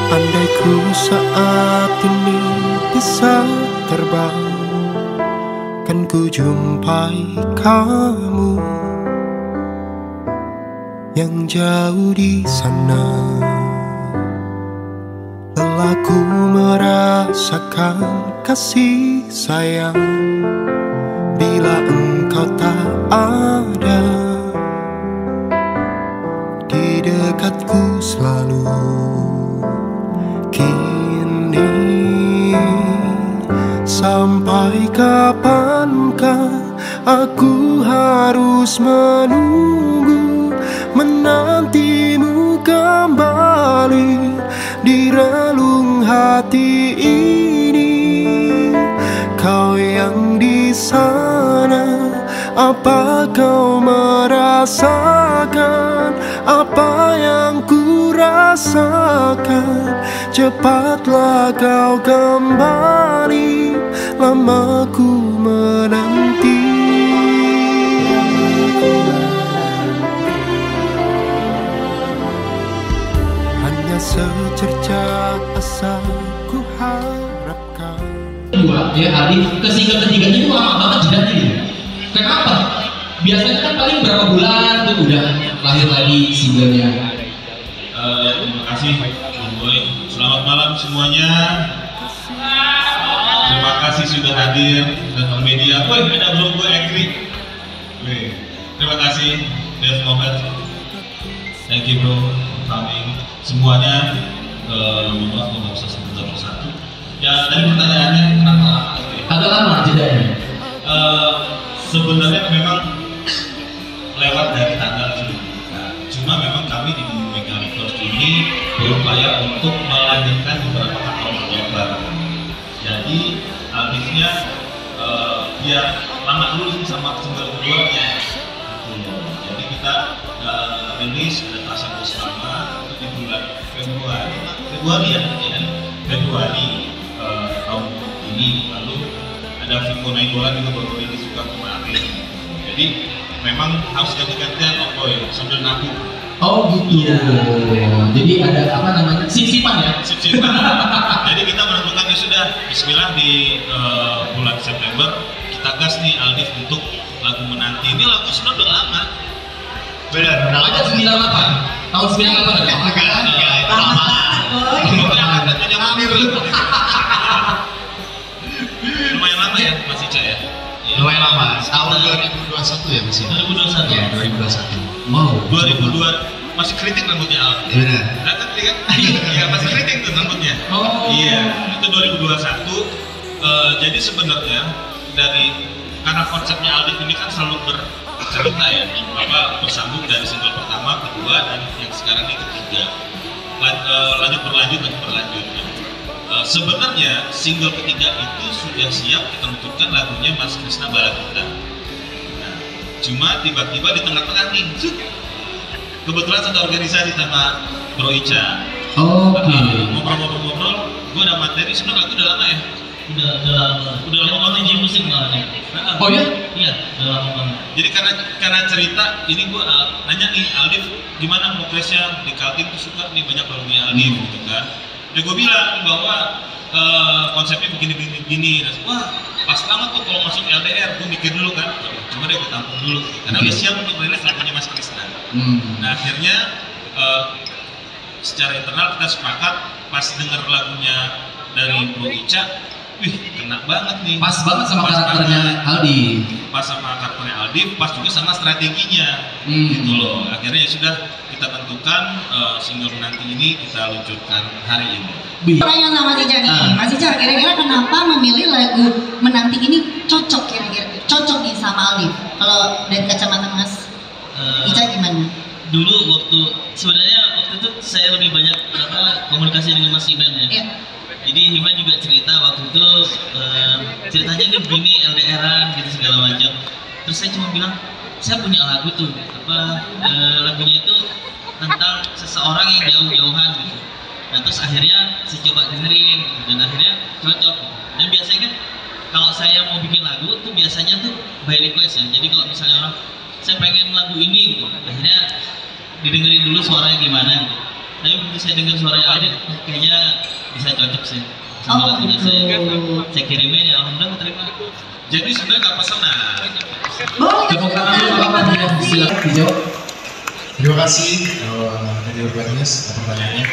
Andai ku saat ini bisa terbang, kan ku jumpai kamu yang jauh di sana. Lelah ku merasakan kasih sayang bila engkau tak ada di dekatku selalu. Kini sampai kapankah aku harus menunggu, menantimu kembali di relung hati ini. Kau yang di sana, apa kau merasakan apa yang ku rasakan? Cepatlah kau kembali, lama ku menanti. Hanya secerca asa ku harapkan. Dua, ya Aldi, ke single ketiganya itu lama banget jedanya gitu. Kenapa? Biasanya kan paling berapa bulan tuh udah lahir lagi singlenya. Terima kasih Bung Boy. Selamat malam semuanya. Terima kasih sudah hadir datang media. Boy, ada belum gue angry? Terima kasih Dev Mohamad. Thank you bro for coming. Semuanya mohon maaf nggak bisa satu persatu. Ya tadi pertanyaannya kenapa Agak lama jedanya. Sebenarnya memang lewat dari tanggal sebelumnya. Cuma memang kami di Mega Records ini berupaya untuk melanjutkan beberapa katalog baru. Jadi albumnya biar lama dulu sih sama single keduanya. Jadi kita rilis ada Rasa Bersama itu di bulan Februari tahun ini. Lalu ada Vivo Nainggolan juga baru rilis juga kemarin. Jadi memang harus ganti-gantian Boy sambil nabung. Oh gitu. Iya. Jadi ada apa namanya? Sip-sipan ya? Sip-sipan. Jadi kita menentukan ya sudah Bismillah di bulan September kita gas nih Aldif untuk lagu Menanti. Ini lagu sebenarnya udah lama. Benar. Ada 98. Tahun 98 ada. Enggak, lama. Lumayan lama ya Mas Ica ya? Lumayan lama. Tahun 2021 ya masih. 2021 ya 2021. Wow. 2002 masih kritik rambutnya Al. Benar. Tadi kan? Iya masih kritik tuh rambutnya. Oh. Iya itu 2021. Jadi sebenarnya karena konsepnya Aldif ini kan selalu bercerita ya, bersambung dari single pertama, kedua, dan yang sekarang ini ketiga. Lanjut berlanjut. Sebenarnya single ketiga itu sudah siap kita tentukan lagunya Mas Krisna Balaguta. Nah, cuma tiba-tiba di tengah-tengah nih, kebetulan satu organisasi sama Bro Ica. Oke. Ngobrol-ngobrol, gue ada materi. Sebenarnya lagu udah lama ya. Udah lama banget di musik malah ya. Oh ya? Iya, udah lama banget. Jadi karena cerita ini gue nanya nih Aldif gimana progresnya di Kaltim tuh suka nih banyak lagunya Aldif gitu kan. Udah gue bilang bahwa konsepnya begini. Wah pas banget tuh kalau masuk LDR. Gue mikir dulu kan, cuma deh gue tampung dulu karena udah siap untuk rilis lagunya Mas Krisna. Nah akhirnya secara internal kita sepakat pas denger lagunya dari Bro Ica, wih kena banget nih. Pas banget sama karakternya Aldi. Pas sama karakternya Aldi, pas juga sama strateginya. Gitu loh. Akhirnya ya sudah kita tentukan single Menanti ini kita luncurkan hari ini. Pertanyaan sama Mas Ica nih, Mas Ica kira-kira kenapa memilih lagu Menanti ini cocok nih sama Aldi? Kalau dari kacamata Mas Ica gimana? Dulu sebenarnya waktu itu saya lebih banyak komunikasi dengan Mas Iman ya. Iya. Jadi Himan juga cerita waktu itu ceritanya dia begini LDR-an gitu segala macam. Terus saya cuma bilang saya punya lagu tuh lagunya itu tentang seseorang yang jauh-jauhan gitu. Nah terus akhirnya saya coba dengerin gitu, dan akhirnya cocok. Dan biasanya kan kalau saya mau bikin lagu tuh biasanya tuh by request ya. Jadi kalau misalnya orang saya pengen lagu ini gitu, akhirnya didengerin dulu suaranya gimana gitu. Tapi begitu saya dengar suaranya Adit, kayaknya bisa cocok sih. Oh, lagunya gitu. saya kirimin ya, alhamdulillah terima. Jadi sebenarnya nggak pesanan. Boleh. Tepuk tangan dulu Terima apa kasih. silakan dijawab. Terima kasih dari Urbanus pertanyaannya.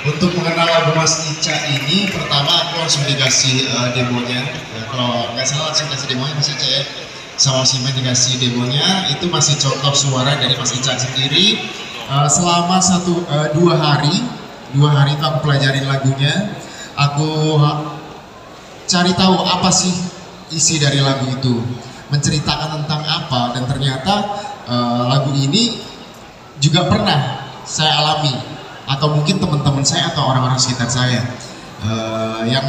Untuk mengenal lagu Mas Ica ini, pertama aku langsung dikasih demonya. Ya, kalau nggak salah langsung kasih demonya Mas Ica ya. Sama Simen dikasih demonya. Itu masih contoh suara dari Mas Ica sendiri. Selama 2 hari itu aku pelajarin lagunya. Aku cari tahu apa sih isi dari lagu itu, menceritakan tentang apa, dan ternyata lagu ini juga pernah saya alami, atau mungkin teman-teman saya atau orang-orang sekitar saya yang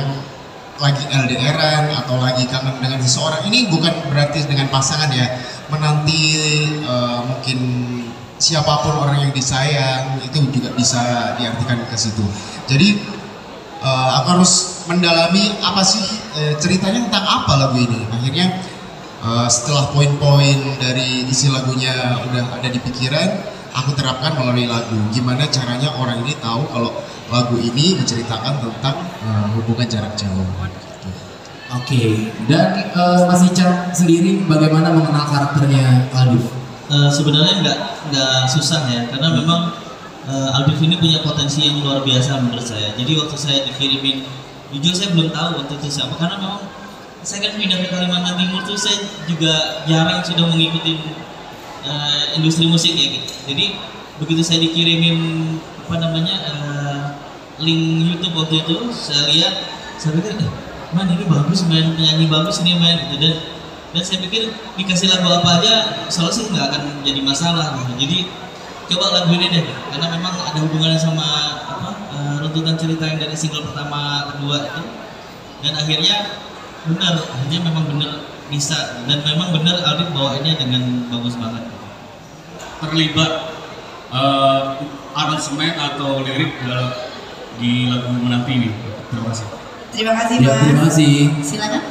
lagi LDRan atau lagi kangen dengan seseorang. Ini bukan berarti dengan pasangan ya, menanti mungkin siapapun orang yang disayang, itu juga bisa diartikan ke situ. Jadi aku harus mendalami apa sih ceritanya tentang apa lagu ini. Akhirnya setelah poin-poin dari isi lagunya udah ada di pikiran, aku terapkan melalui lagu. Gimana caranya orang ini tahu kalau lagu ini menceritakan tentang hubungan jarak jauh. Gitu. Oke, dan Mas Ica sendiri bagaimana mengenal karakternya Aldif? Sebenarnya nggak susah ya, karena memang Aldif ini punya potensi yang luar biasa menurut saya. Jadi waktu saya dikirimin, jujur saya belum tahu waktu itu siapa, karena memang saya kan pindah ke Kalimantan Timur tuh, saya juga jarang sudah mengikuti industri musik ya gitu. Jadi begitu saya dikirimin link YouTube waktu itu, saya lihat, saya pikir man ini bagus, main penyanyi bagus ini main gitu, dan saya pikir dikasih lagu apa aja selalu sih nggak akan jadi masalah gitu. Jadi coba lagu ini deh, karena memang ada hubungannya sama runtutan cerita yang dari single pertama kedua itu, dan akhirnya memang benar bisa, dan memang benar Aldif bawainnya dengan bagus banget. Terlibat aransemen atau lirik di lagu menanti ini. Terima kasih. Terima kasih, Ya, Mas. terima kasih. Silakan,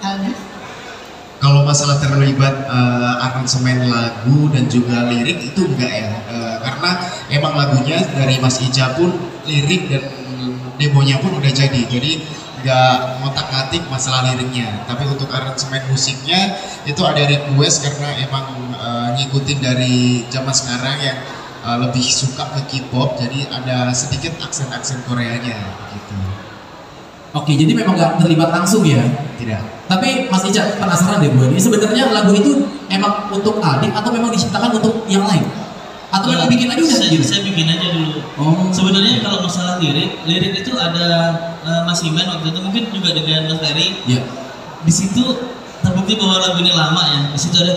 Aldif. Kalau masalah terlibat aransemen lagu dan juga lirik itu enggak ya, karena emang lagunya dari Mas Ica pun lirik dan demonya pun udah jadi nggak ngotak-ngatik masalah liriknya. Tapi untuk aransemen musiknya itu ada request karena emang ngikutin dari zaman sekarang yang lebih suka ke K-pop, jadi ada sedikit aksen-aksen Koreanya gitu. Oke, jadi memang nggak terlibat langsung ya? Tidak. Tapi Mas Ica penasaran deh Bu, ini sebenarnya lagu itu emang untuk Aldif atau memang diciptakan untuk yang lain? Atau memang bikin aja udah gitu? Saya bikin aja dulu. Oh. Sebenarnya kalau masalah lirik itu ada Mas Iman waktu itu, mungkin juga dengan Mas Ferry. Ya. Di situ terbukti bahwa lagu ini lama ya. Di situ ada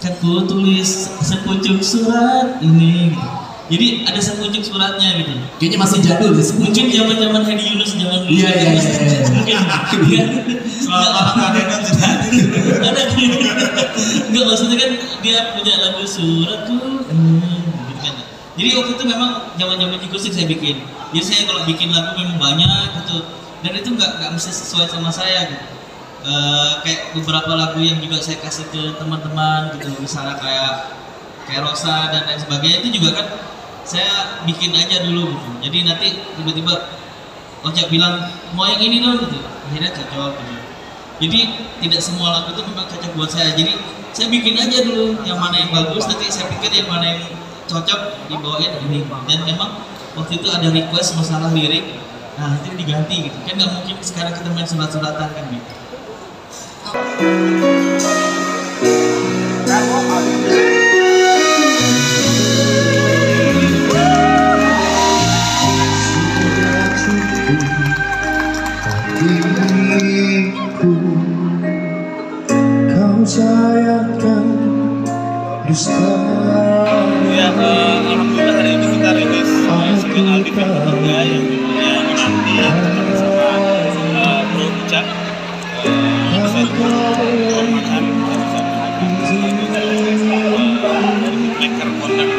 kutulis sepucuk surat ini. Gitu. Jadi ada sepucuk suratnya gitu. Kayaknya masih jadul ya. Mungkin zaman Hedi Yunus zaman dulu. Iya. Mungkin. Ada enggak, maksudnya kan dia punya lagu suratku gitu kan. Jadi waktu itu memang zaman akustik saya bikin. Jadi saya kalau bikin lagu memang banyak gitu, dan itu nggak mesti sesuai sama saya gitu. Kayak beberapa lagu yang juga saya kasih ke teman-teman gitu, misalnya kayak Rosa dan lain sebagainya, itu juga kan saya bikin aja dulu gitu. Jadi nanti tiba-tiba Ojak bilang mau yang ini dong gitu, akhirnya cocok gitu. Jadi tidak semua lagu itu memang cocok buat saya. Jadi saya bikin aja dulu yang mana yang bagus, nanti saya pikir yang mana yang cocok dibawain ini. Dan memang waktu itu ada request masalah lirik, nah nanti diganti gitu. Kan nggak mungkin sekarang kita main surat-suratan kan gitu. Kau sayangkan dusta. Ya, alhamdulillah hari ini kita rilis single Aldif yang ketiga yang judulnya Menanti bersama Bro Ucap. Ada satu kehormatan bisa menyanyi dari Maker Kondang.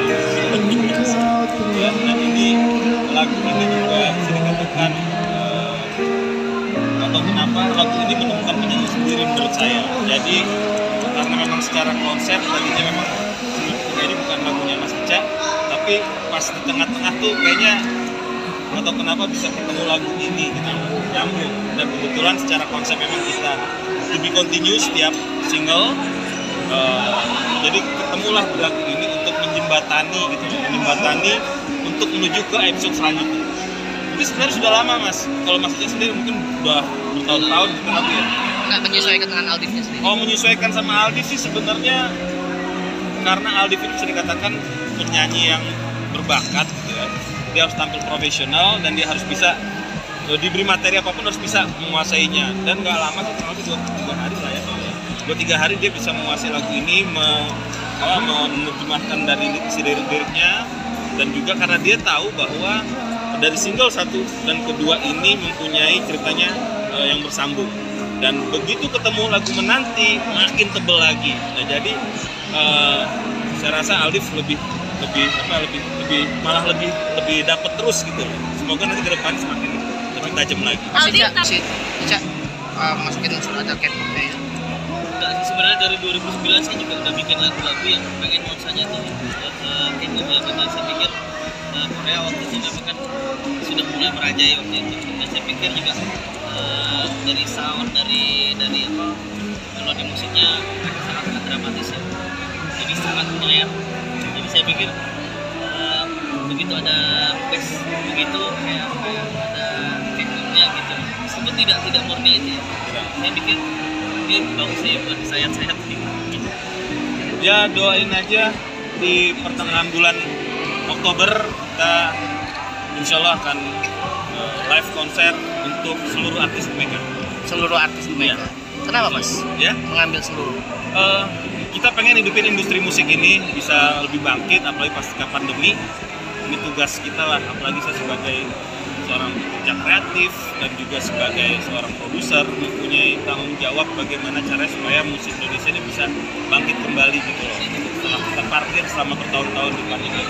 Dan ini lagu ini juga bisa dikatakan atau kenapa lagu ini menemukan penyanyi sendiri menurut saya. Jadi karena memang secara konsep tadinya memang ini bukan lagunya Mas Ica, tapi pas di tengah-tengah tuh kayaknya nggak tahu kenapa bisa ketemu lagu ini gitu, nyambung. Dan kebetulan secara konsep memang kita to be continuous setiap single. Jadi ketemulah lagu ini untuk menjembatani gitu, untuk menuju ke episode selanjutnya. Ini sebenarnya sudah lama Mas. Kalau Mas Ica sendiri mungkin udah bertahun-tahun gitu lagu ya. Nggak menyesuaikan dengan Aldifnya sendiri. Oh, menyesuaikan sama Aldif sih sebenarnya karena Aldif itu bisa dikatakan penyanyi yang berbakat gitu ya. Dia harus tampil profesional dan dia harus bisa diberi materi apapun harus bisa menguasainya. Dan nggak lama sih, kurang lebih 2 hari lah ya. 2-3 hari dia bisa menguasai lagu ini, menerjemahkan dari isi lirik-liriknya, dan juga karena dia tahu bahwa dari single 1 dan kedua ini mempunyai ceritanya yang bersambung. Dan begitu ketemu lagu Menanti makin tebel lagi. Nah, jadi saya rasa Aldif lebih dapat terus gitu. Semoga nanti ke depan semakin lebih tajam lagi. Ica, masukin unsur ada K-pop ya. Enggak sih, sebenarnya dari 2009 saya juga udah bikin lagu-lagu yang pengen nuansanya tuh K-pop gitu. Saya pikir Korea waktu itu memang kan sudah mulai merajai waktu itu. Dan saya pikir juga dari sound, dari apa melodi musiknya mereka sangat dramatis ya. Jadi sangat menyayat. Jadi saya pikir begitu ada bass begitu kayak ada K-popnya gitu. Meskipun tidak murni itu ya. Saya pikir ini bagus sih buat sayat-sayat gitu. Ya doain aja di pertengahan bulan Oktober kita insya Allah akan live konser untuk seluruh artis Mega. Seluruh artis Mega. Kenapa Mas? Ya? Mengambil seluruh. Kita pengen hidupin industri musik ini bisa lebih bangkit, apalagi pasca pandemi. Ini tugas kita lah, apalagi saya sebagai seorang pekerja kreatif dan juga sebagai seorang produser mempunyai tanggung jawab bagaimana caranya supaya musik Indonesia ini bisa bangkit kembali gitu loh. Setelah kita parkir selama bertahun-tahun di pandemi.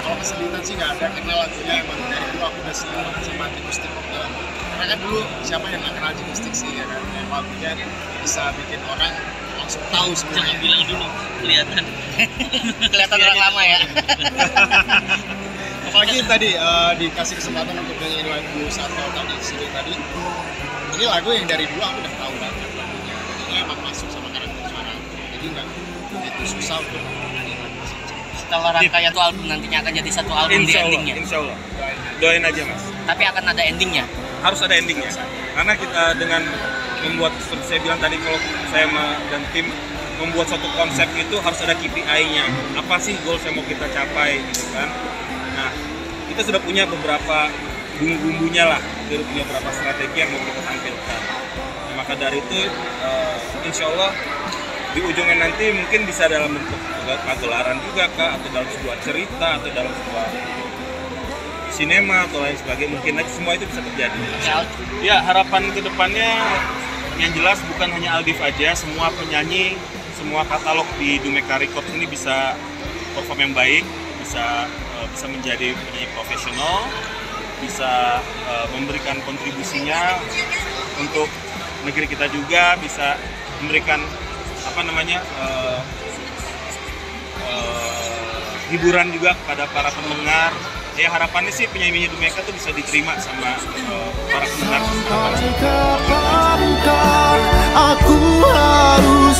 Kalau kesulitan sih nggak ada, karena lagunya emang dari dulu aku udah senang banget sama Antikustik. Karena kan dulu siapa yang nggak kenal Antikustik sih ya kan, lagunya bisa bikin orang langsung tahu sebenarnya. Jangan bilang dulu, kelihatan orang lama ya. Apalagi tadi dikasih kesempatan untuk nyanyiin lagu Satu tadi sini tadi. Ini lagu yang dari dulu aku udah tahu banget lagunya. Ini emang masuk sama karakter suara. Jadi nggak begitu susah untuk nyanyiin lagu. Setelah rangkaian itu album nantinya akan jadi satu album di endingnya. Insya Allah. Doain aja Mas. Tapi akan ada endingnya. Harus ada endingnya. Karena kita dengan membuat seperti saya bilang tadi, kalau saya dan tim membuat suatu konsep itu harus ada KPI-nya. Apa sih goal yang mau kita capai gitu kan? Nah, kita sudah punya beberapa bumbu-bumbunya lah, kita punya beberapa strategi yang mau kita tampilkan. Nah, maka dari itu, insya Allah di ujungnya nanti mungkin bisa dalam bentuk pagelaran juga kah, atau dalam sebuah cerita, atau dalam sebuah sinema atau lain sebagainya, mungkin aja semua itu bisa terjadi. Ya, harapan kedepannya yang jelas bukan hanya Aldif aja, semua penyanyi, semua katalog di Dumeka Records ini bisa perform yang baik, bisa menjadi penyanyi profesional, bisa memberikan kontribusinya untuk negeri kita juga, bisa memberikan hiburan juga kepada para pendengar. Ya harapannya sih penyanyi Dumeka tuh bisa diterima sama para pendengar. Sampai kapankah aku harus